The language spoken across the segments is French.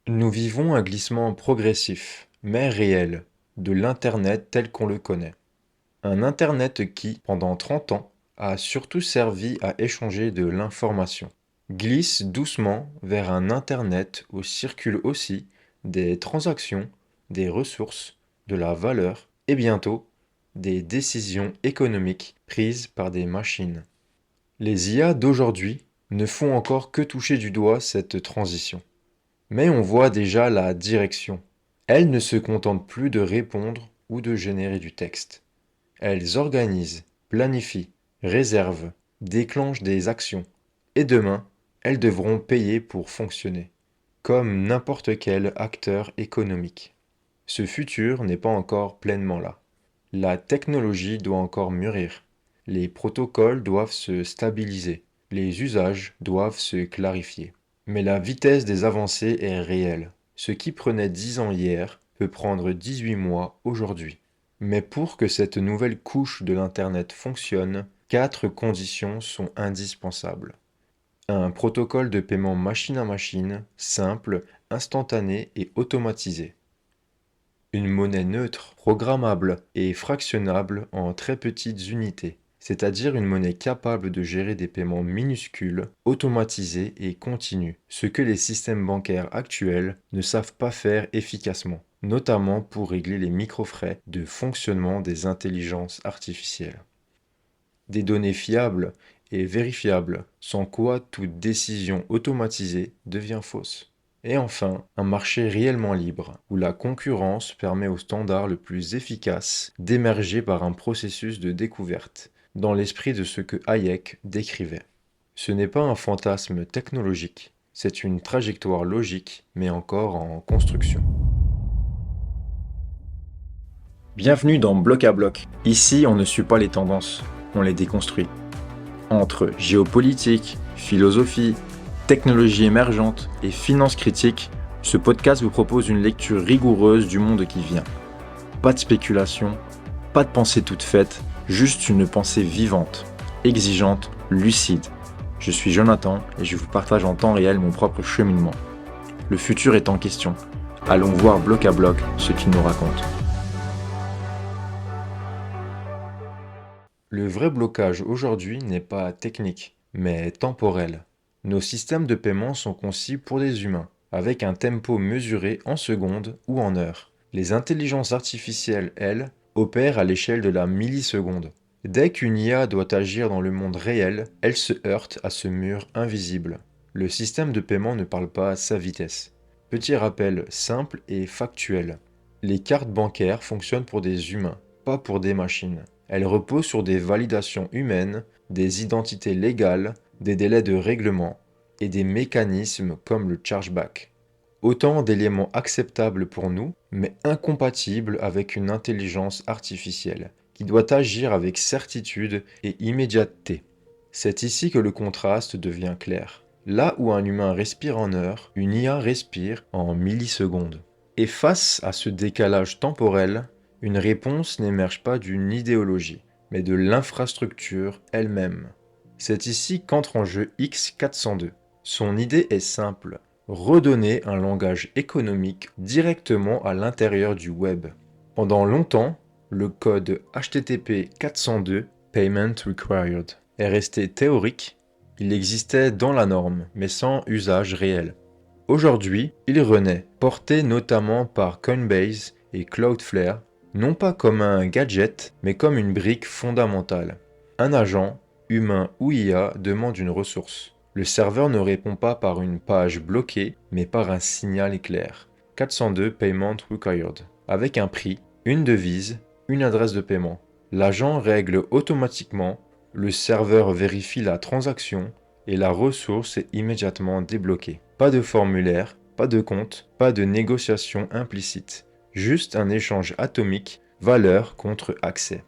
Nous vivons un glissement progressif, mais réel, de l'Internet tel qu'on le connaît. Un Internet qui, pendant 30 ans, a surtout servi à échanger de l'information, glisse doucement vers un Internet où circulent aussi des transactions, des ressources, de la valeur et bientôt des décisions économiques prises par des machines. Les IA d'aujourd'hui ne font encore que toucher du doigt cette transition. Mais on voit déjà la direction. Elles ne se contentent plus de répondre ou de générer du texte. Elles organisent, planifient, réservent, déclenchent des actions. Et demain, elles devront payer pour fonctionner, comme n'importe quel acteur économique. Ce futur n'est pas encore pleinement là. La technologie doit encore mûrir. Les protocoles doivent se stabiliser. Les usages doivent se clarifier. Mais la vitesse des avancées est réelle. Ce qui prenait 10 ans hier peut prendre 18 mois aujourd'hui. Mais pour que cette nouvelle couche de l'Internet fonctionne, 4 conditions sont indispensables. Un protocole de paiement machine à machine, simple, instantané et automatisé. Une monnaie neutre, programmable et fractionnable en très petites unités, c'est-à-dire une monnaie capable de gérer des paiements minuscules, automatisés et continus, ce que les systèmes bancaires actuels ne savent pas faire efficacement, notamment pour régler les microfrais de fonctionnement des intelligences artificielles. Des données fiables et vérifiables, sans quoi toute décision automatisée devient fausse. Et enfin, un marché réellement libre, où la concurrence permet au standard le plus efficace d'émerger par un processus de découverte, dans l'esprit de ce que Hayek décrivait. Ce n'est pas un fantasme technologique, c'est une trajectoire logique, mais encore en construction. Bienvenue dans Bloc à Bloc. Ici, on ne suit pas les tendances, on les déconstruit. Entre géopolitique, philosophie, technologie émergente et finance critique, ce podcast vous propose une lecture rigoureuse du monde qui vient. Pas de spéculation, pas de pensée toute faite, juste une pensée vivante, exigeante, lucide. Je suis Jonathan et je vous partage en temps réel mon propre cheminement. Le futur est en question. Allons voir bloc à bloc ce qu'il nous raconte. Le vrai blocage aujourd'hui n'est pas technique, mais temporel. Nos systèmes de paiement sont conçus pour des humains, avec un tempo mesuré en secondes ou en heures. Les intelligences artificielles, elles, opèrent à l'échelle de la milliseconde. Dès qu'une IA doit agir dans le monde réel, elle se heurte à ce mur invisible. Le système de paiement ne parle pas à sa vitesse. Petit rappel simple et factuel. Les cartes bancaires fonctionnent pour des humains, pas pour des machines. Elles reposent sur des validations humaines, des identités légales, des délais de règlement et des mécanismes comme le chargeback. Autant d'éléments acceptables pour nous, mais incompatibles avec une intelligence artificielle, qui doit agir avec certitude et immédiateté. C'est ici que le contraste devient clair. Là où un humain respire en heures, une IA respire en millisecondes. Et face à ce décalage temporel, une réponse n'émerge pas d'une idéologie, mais de l'infrastructure elle-même. C'est ici qu'entre en jeu X402. Son idée est simple, redonner un langage économique directement à l'intérieur du web. Pendant longtemps, le code HTTP 402, Payment Required, est resté théorique. Il existait dans la norme, mais sans usage réel. Aujourd'hui, il renaît, porté notamment par Coinbase et Cloudflare, non pas comme un gadget, mais comme une brique fondamentale. Un agent, humain ou IA, demande une ressource. Le serveur ne répond pas par une page bloquée, mais par un signal clair. 402 Payment Required, avec un prix, une devise, une adresse de paiement. L'agent règle automatiquement, le serveur vérifie la transaction et la ressource est immédiatement débloquée. Pas de formulaire, pas de compte, pas de négociation implicite. Juste un échange atomique, valeur contre accès.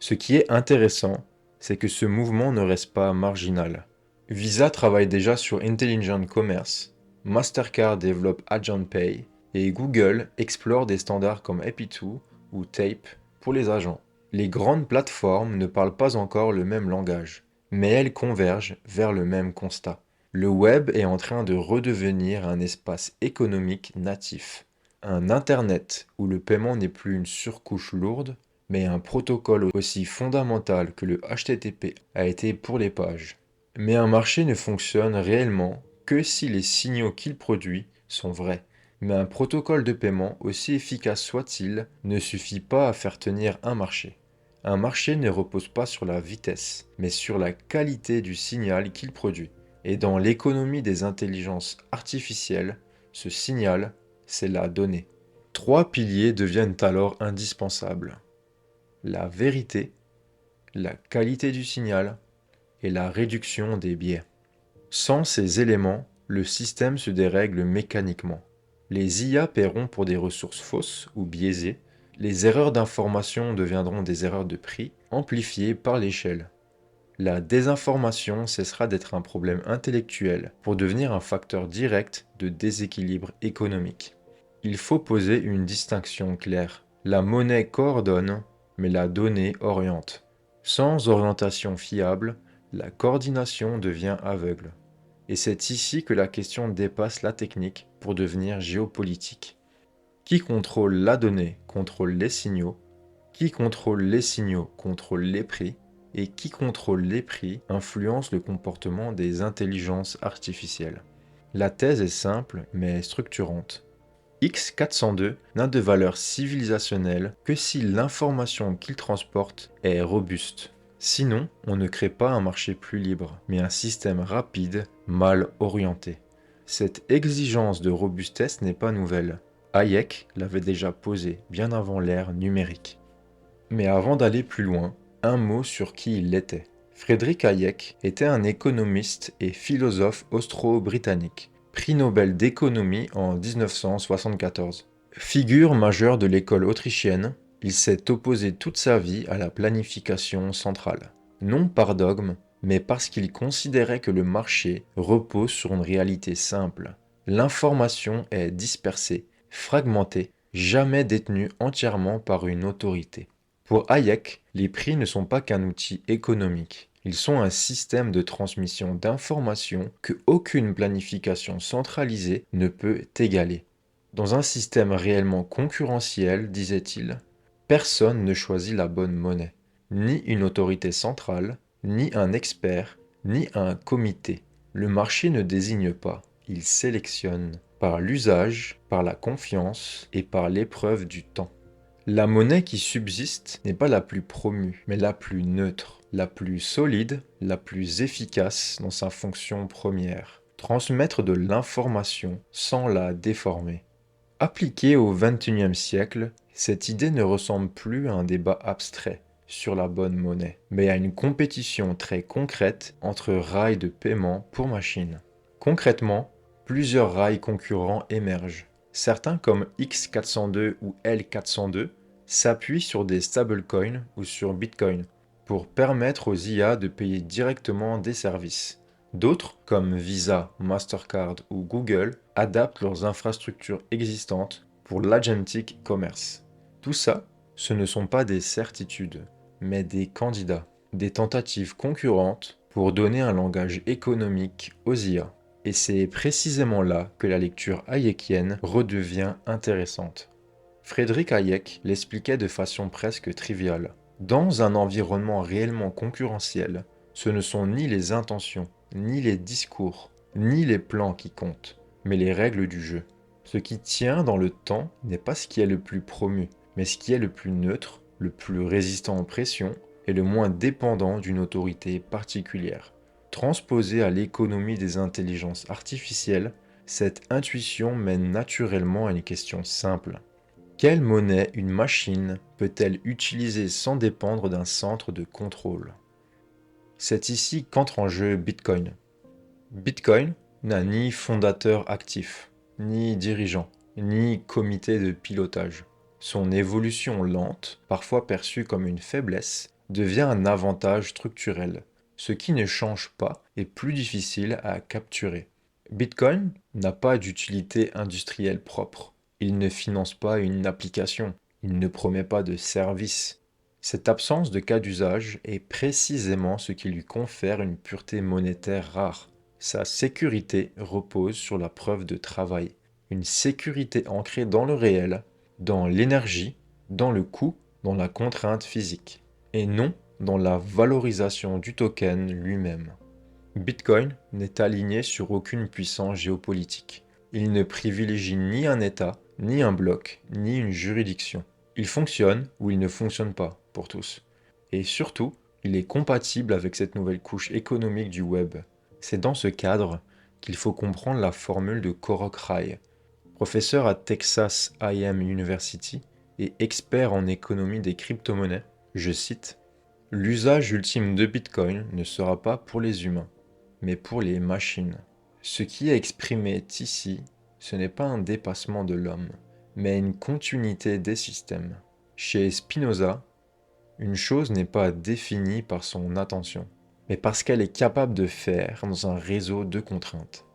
Ce qui est intéressant, c'est que ce mouvement ne reste pas marginal. Visa travaille déjà sur Intelligent Commerce, Mastercard développe Agent Pay et Google explore des standards comme AP2 ou Tape pour les agents. Les grandes plateformes ne parlent pas encore le même langage, mais elles convergent vers le même constat. Le web est en train de redevenir un espace économique natif. Un Internet où le paiement n'est plus une surcouche lourde, mais un protocole aussi fondamental que le HTTP a été pour les pages. Mais un marché ne fonctionne réellement que si les signaux qu'il produit sont vrais. Mais un protocole de paiement, aussi efficace soit-il, ne suffit pas à faire tenir un marché. Un marché ne repose pas sur la vitesse, mais sur la qualité du signal qu'il produit. Et dans l'économie des intelligences artificielles, ce signal, c'est la donnée. Trois piliers deviennent alors indispensables. La vérité, la qualité du signal et la réduction des biais. Sans ces éléments, le système se dérègle mécaniquement. Les IA paieront pour des ressources fausses ou biaisées, les erreurs d'information deviendront des erreurs de prix, amplifiées par l'échelle. La désinformation cessera d'être un problème intellectuel pour devenir un facteur direct de déséquilibre économique. Il faut poser une distinction claire. La monnaie coordonne, mais la donnée oriente. Sans orientation fiable, la coordination devient aveugle. Et c'est ici que la question dépasse la technique pour devenir géopolitique. Qui contrôle la donnée contrôle les signaux, qui contrôle les signaux contrôle les prix, et qui contrôle les prix influence le comportement des intelligences artificielles. La thèse est simple mais structurante. X402 n'a de valeur civilisationnelle que si l'information qu'il transporte est robuste. Sinon, on ne crée pas un marché plus libre, mais un système rapide, mal orienté. Cette exigence de robustesse n'est pas nouvelle. Hayek l'avait déjà posée bien avant l'ère numérique. Mais avant d'aller plus loin, un mot sur qui il était. Friedrich Hayek était un économiste et philosophe austro-britannique, prix Nobel d'économie en 1974. Figure majeure de l'école autrichienne, il s'est opposé toute sa vie à la planification centrale. Non par dogme, mais parce qu'il considérait que le marché repose sur une réalité simple. L'information est dispersée, fragmentée, jamais détenue entièrement par une autorité. Pour Hayek, les prix ne sont pas qu'un outil économique. Ils sont un système de transmission d'informations que aucune planification centralisée ne peut égaler. Dans un système réellement concurrentiel, disait-il, personne ne choisit la bonne monnaie. Ni une autorité centrale, ni un expert, ni un comité. Le marché ne désigne pas, il sélectionne par l'usage, par la confiance et par l'épreuve du temps. La monnaie qui subsiste n'est pas la plus promue, mais la plus neutre, la plus solide, la plus efficace dans sa fonction première. Transmettre de l'information sans la déformer. Appliquée au XXIe siècle, cette idée ne ressemble plus à un débat abstrait sur la bonne monnaie, mais à une compétition très concrète entre rails de paiement pour machines. Concrètement, plusieurs rails concurrents émergent. Certains comme X402 ou L402 s'appuient sur des stablecoins ou sur Bitcoin pour permettre aux IA de payer directement des services. D'autres, comme Visa, Mastercard ou Google, adaptent leurs infrastructures existantes pour l'agentic commerce. Tout ça, ce ne sont pas des certitudes, mais des candidats, des tentatives concurrentes pour donner un langage économique aux IA. Et c'est précisément là que la lecture hayekienne redevient intéressante. Friedrich Hayek l'expliquait de façon presque triviale. Dans un environnement réellement concurrentiel, ce ne sont ni les intentions, ni les discours, ni les plans qui comptent, mais les règles du jeu. Ce qui tient dans le temps n'est pas ce qui est le plus promu, mais ce qui est le plus neutre, le plus résistant aux pressions et le moins dépendant d'une autorité particulière. Transposée à l'économie des intelligences artificielles, cette intuition mène naturellement à une question simple. Quelle monnaie une machine peut-elle utiliser sans dépendre d'un centre de contrôle? C'est ici qu'entre en jeu Bitcoin. Bitcoin n'a ni fondateur actif, ni dirigeant, ni comité de pilotage. Son évolution lente, parfois perçue comme une faiblesse, devient un avantage structurel. Ce qui ne change pas est plus difficile à capturer. Bitcoin n'a pas d'utilité industrielle propre. Il ne finance pas une application. Il ne promet pas de service. Cette absence de cas d'usage est précisément ce qui lui confère une pureté monétaire rare. Sa sécurité repose sur la preuve de travail. Une sécurité ancrée dans le réel, dans l'énergie, dans le coût, dans la contrainte physique, et non dans la valorisation du token lui-même. Bitcoin n'est aligné sur aucune puissance géopolitique. Il ne privilégie ni un État, ni un bloc, ni une juridiction. Il fonctionne ou il ne fonctionne pas pour tous. Et surtout, il est compatible avec cette nouvelle couche économique du web. C'est dans ce cadre qu'il faut comprendre la formule de Korok Rai, professeur à Texas A&M University et expert en économie des crypto-monnaies. Je cite: l'usage ultime de Bitcoin ne sera pas pour les humains, mais pour les machines. Ce qui est exprimé ici, ce n'est pas un dépassement de l'homme, mais une continuité des systèmes. Chez Spinoza, une chose n'est pas définie par son attention, mais parce qu'elle est capable de faire dans un réseau de contraintes.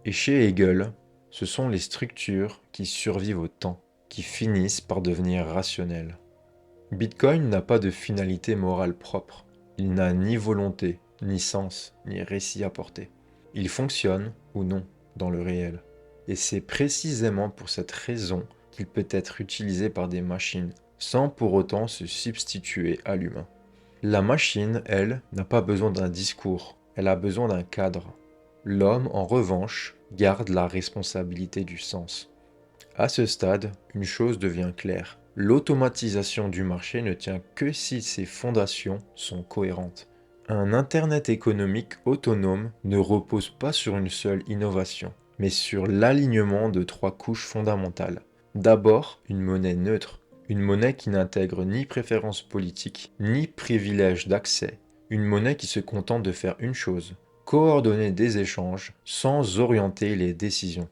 Et chez Hegel, ce sont les structures qui survivent au temps, qui finissent par devenir rationnelles. Bitcoin n'a pas de finalité morale propre. Il n'a ni volonté, ni sens, ni récit à porter. Il fonctionne, ou non, dans le réel. Et c'est précisément pour cette raison qu'il peut être utilisé par des machines, sans pour autant se substituer à l'humain. La machine, elle, n'a pas besoin d'un discours, elle a besoin d'un cadre. L'homme, en revanche, garde la responsabilité du sens. À ce stade, une chose devient claire. L'automatisation du marché ne tient que si ses fondations sont cohérentes. Un Internet économique autonome ne repose pas sur une seule innovation, mais sur l'alignement de 3 couches fondamentales. D'abord, une monnaie neutre, une monnaie qui n'intègre ni préférence politique, ni privilège d'accès, une monnaie qui se contente de faire une chose: coordonner des échanges sans orienter les décisions.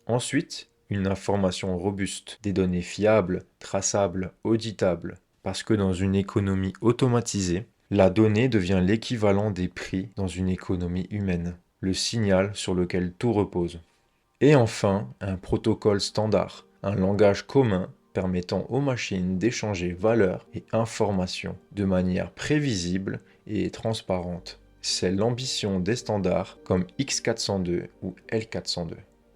Ensuite, une information robuste, des données fiables, traçables, auditables, parce que dans une économie automatisée, la donnée devient l'équivalent des prix dans une économie humaine, le signal sur lequel tout repose. Et enfin, un protocole standard, un langage commun permettant aux machines d'échanger valeurs et informations de manière prévisible et transparente. C'est l'ambition des standards comme X402 ou L402.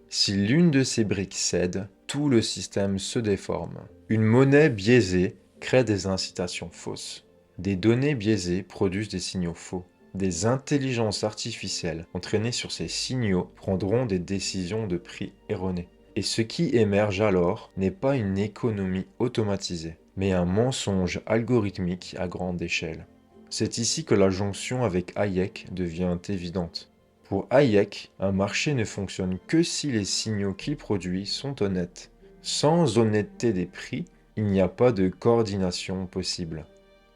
Si l'une de ces briques cède, tout le système se déforme. Une monnaie biaisée crée des incitations fausses. Des données biaisées produisent des signaux faux. Des intelligences artificielles entraînées sur ces signaux prendront des décisions de prix erronées. Et ce qui émerge alors n'est pas une économie automatisée, mais un mensonge algorithmique à grande échelle. C'est ici que la jonction avec Hayek devient évidente. Pour Hayek, un marché ne fonctionne que si les signaux qu'il produit sont honnêtes. Sans honnêteté des prix, il n'y a pas de coordination possible.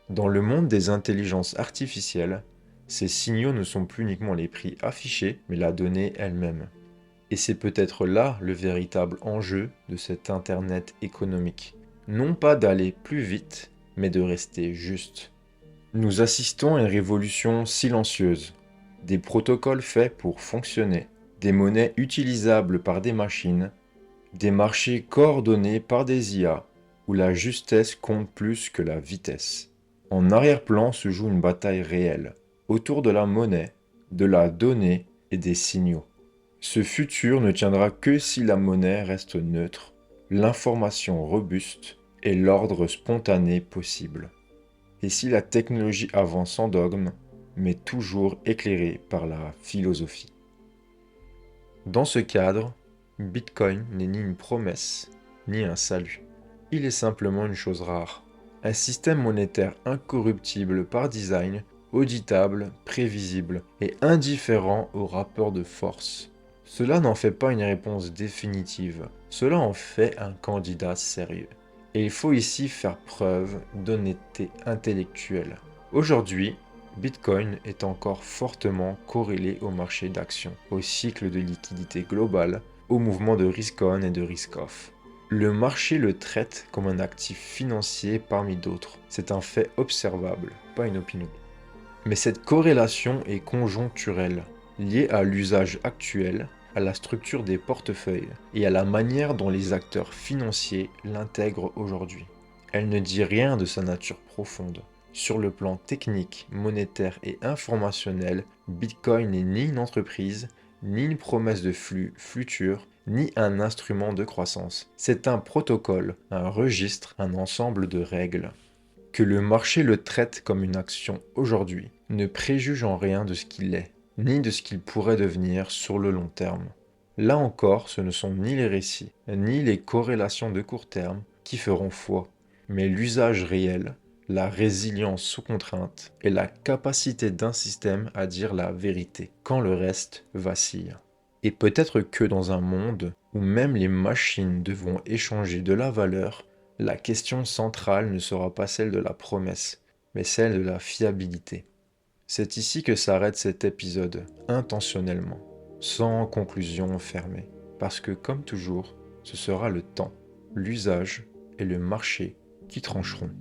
Dans le monde des intelligences artificielles, ces signaux ne sont plus uniquement les prix affichés, mais la donnée elle-même. Et c'est peut-être là le véritable enjeu de cet Internet économique. Non pas d'aller plus vite, mais de rester juste. Nous assistons à une révolution silencieuse. Des protocoles faits pour fonctionner, des monnaies utilisables par des machines, des marchés coordonnés par des IA, où la justesse compte plus que la vitesse. En arrière-plan se joue une bataille réelle, autour de la monnaie, de la donnée et des signaux. Ce futur ne tiendra que si la monnaie reste neutre, l'information robuste et l'ordre spontané possible. Et si la technologie avance sans dogme, mais toujours éclairée par la philosophie. Dans ce cadre, Bitcoin n'est ni une promesse, ni un salut. Il est simplement une chose rare. Un système monétaire incorruptible par design, auditable, prévisible et indifférent aux rapports de force. Cela n'en fait pas une réponse définitive, cela en fait un candidat sérieux. Et il faut ici faire preuve d'honnêteté intellectuelle. Aujourd'hui, Bitcoin est encore fortement corrélé au marché d'actions, au cycle de liquidité globale, au mouvement de risk-on et de risk-off. Le marché le traite comme un actif financier parmi d'autres. C'est un fait observable, pas une opinion. Mais cette corrélation est conjoncturelle, liée à l'usage actuel, à la structure des portefeuilles et à la manière dont les acteurs financiers l'intègrent aujourd'hui. Elle ne dit rien de sa nature profonde. Sur le plan technique, monétaire et informationnel, Bitcoin n'est ni une entreprise, ni une promesse de flux futur, ni un instrument de croissance. C'est un protocole, un registre, un ensemble de règles. Que le marché le traite comme une action aujourd'hui ne préjuge en rien de ce qu'il est, ni de ce qu'il pourrait devenir sur le long terme. Là encore, ce ne sont ni les récits, ni les corrélations de court terme qui feront foi, mais l'usage réel, la résilience sous contrainte et la capacité d'un système à dire la vérité quand le reste vacille. Et peut-être que dans un monde où même les machines devront échanger de la valeur, la question centrale ne sera pas celle de la promesse, mais celle de la fiabilité. C'est ici que s'arrête cet épisode, intentionnellement, sans conclusion fermée, parce que comme toujours, ce sera le temps, l'usage et le marché qui trancheront.